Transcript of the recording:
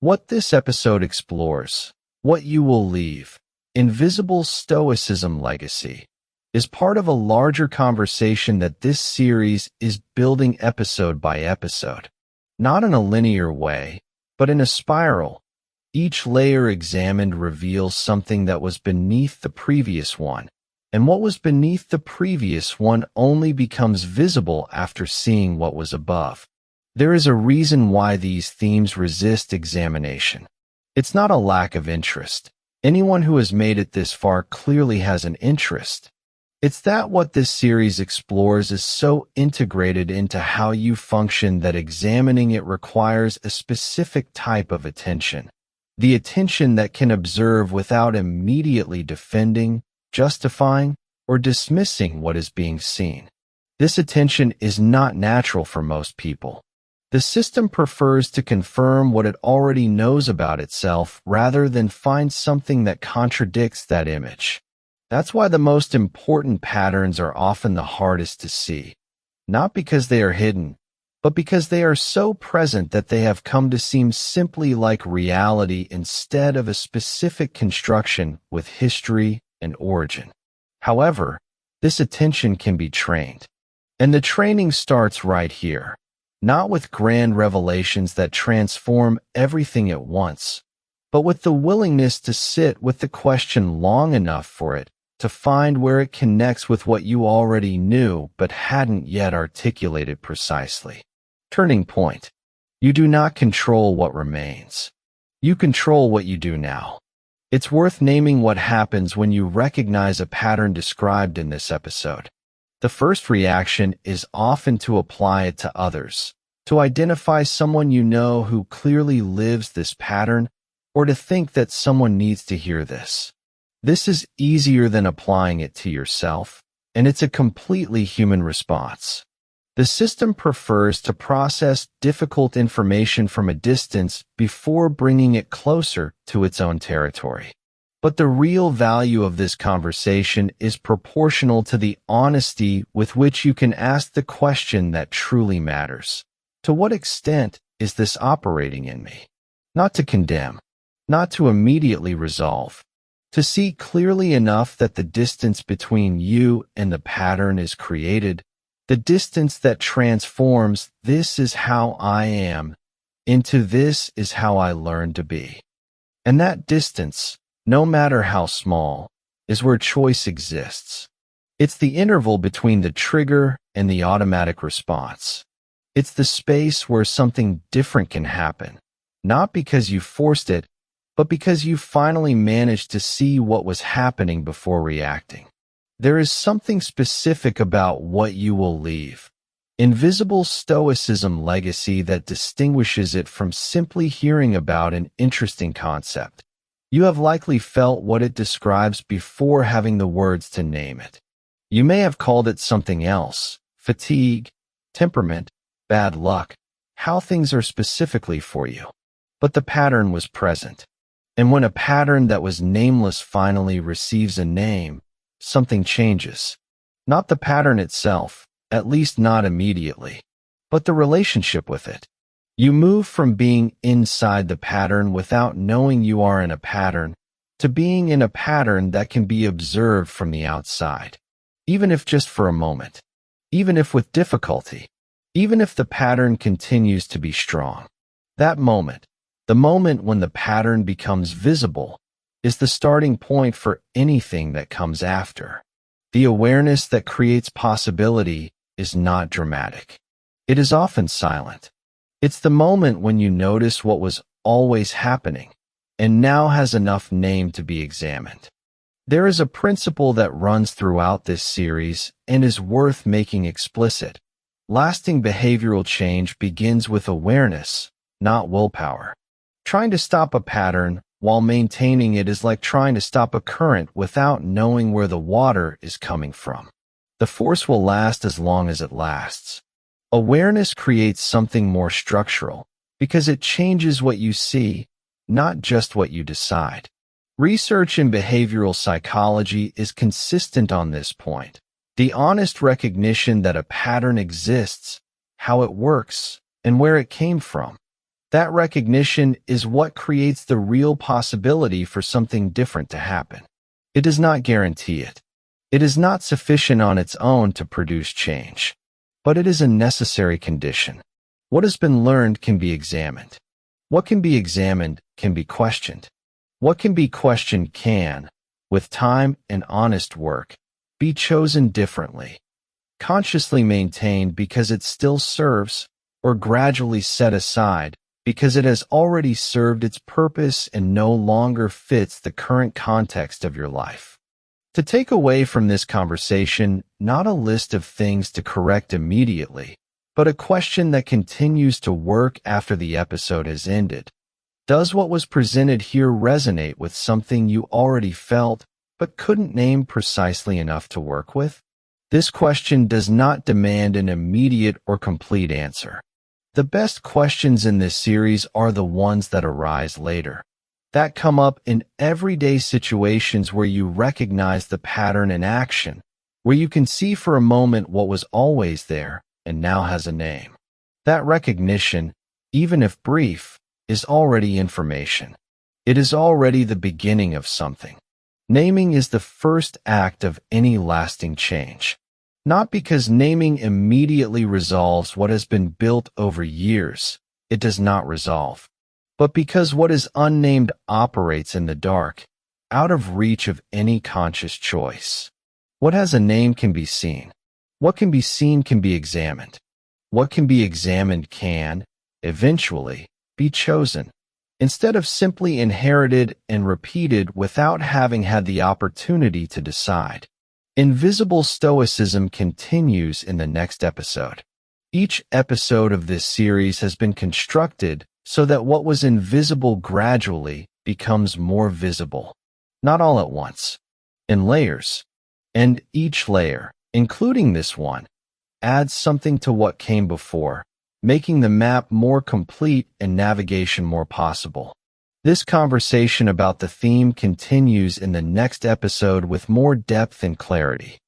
What this episode explores, what you will leave, invisible Stoicism legacy, is part of a larger conversation that this series is building episode by episode. Not in a linear way, but in a spiral. Each layer examined reveals something that was beneath the previous one, and what was beneath the previous one only becomes visible after seeing what was above. There is a reason why these themes resist examination. It's not a lack of interest. Anyone who has made it this far clearly has an interest. It's that what this series explores is so integrated into how you function that examining it requires a specific type of attention. The attention that can observe without immediately defending, justifying, or dismissing what is being seen. This attention is not natural for most people. The system prefers to confirm what it already knows about itself rather than find something that contradicts that image. That's why the most important patterns are often the hardest to see, not because they are hidden, but because they are so present that they have come to seem simply like reality instead of a specific construction with history and origin. However, this attention can be trained. And the training starts right here, not with grand revelations that transform everything at once, but with the willingness to sit with the question long enough for it to find where it connects with what you already knew but hadn't yet articulated precisely. Turning point. You do not control what remains. You control what you do now. It's worth naming what happens when you recognize a pattern described in this episode. The first reaction is often to apply it to others, to identify someone you know who clearly lives this pattern, or to think that someone needs to hear this. This is easier than applying it to yourself, and it's a completely human response. The system prefers to process difficult information from a distance before bringing it closer to its own territory. But the real value of this conversation is proportional to the honesty with which you can ask the question that truly matters. To what extent is this operating in me? Not to condemn, not to immediately resolve. To see clearly enough that the distance between you and the pattern is created, the distance that transforms "this is how I am" into "this is how I learn to be." And that distance, no matter how small, is where choice exists. It's the interval between the trigger and the automatic response. It's the space where something different can happen, not because you forced it, but because you finally managed to see what was happening before reacting. There is something specific about what you will leave. Invisible Stoicism legacy that distinguishes it from simply hearing about an interesting concept. You have likely felt what it describes before having the words to name it. You may have called it something else: fatigue, temperament, bad luck, how things are specifically for you. But the pattern was present. And when a pattern that was nameless finally receives a name, something changes. Not the pattern itself, at least not immediately, but the relationship with it. You move from being inside the pattern without knowing you are in a pattern to being in a pattern that can be observed from the outside, even if just for a moment, even if with difficulty, even if the pattern continues to be strong. That moment, the moment when the pattern becomes visible, is the starting point for anything that comes after. The awareness that creates possibility is not dramatic. It is often silent. It's the moment when you notice what was always happening and now has enough name to be examined. There is a principle that runs throughout this series and is worth making explicit. Lasting behavioral change begins with awareness, not willpower. Trying to stop a pattern while maintaining it is like trying to stop a current without knowing where the water is coming from. The force will last as long as it lasts. Awareness creates something more structural because it changes what you see, not just what you decide. Research in behavioral psychology is consistent on this point. The honest recognition that a pattern exists, how it works, and where it came from. That recognition is what creates the real possibility for something different to happen. It does not guarantee it. It is not sufficient on its own to produce change, but it is a necessary condition. What has been learned can be examined. What can be examined can be questioned. What can be questioned can, with time and honest work, be chosen differently, consciously maintained because it still serves, or gradually set aside because it has already served its purpose and no longer fits the current context of your life. To take away from this conversation, not a list of things to correct immediately, but a question that continues to work after the episode has ended. Does what was presented here resonate with something you already felt but couldn't name precisely enough to work with? This question does not demand an immediate or complete answer. The best questions in this series are the ones that arise later, that come up in everyday situations where you recognize the pattern in action, where you can see for a moment what was always there and now has a name. That recognition, even if brief, is already information. It is already the beginning of something. Naming is the first act of any lasting change. Not because naming immediately resolves what has been built over years, it does not resolve, but because what is unnamed operates in the dark, out of reach of any conscious choice. What has a name can be seen. What can be seen can be examined. What can be examined can, eventually, be chosen, instead of simply inherited and repeated without having had the opportunity to decide. Invisible Stoicism continues in the next episode. Each episode of this series has been constructed so that what was invisible gradually becomes more visible. Not all at once, in layers. And each layer, including this one, adds something to what came before, making the map more complete and navigation more possible. This conversation about the theme continues in the next episode with more depth and clarity.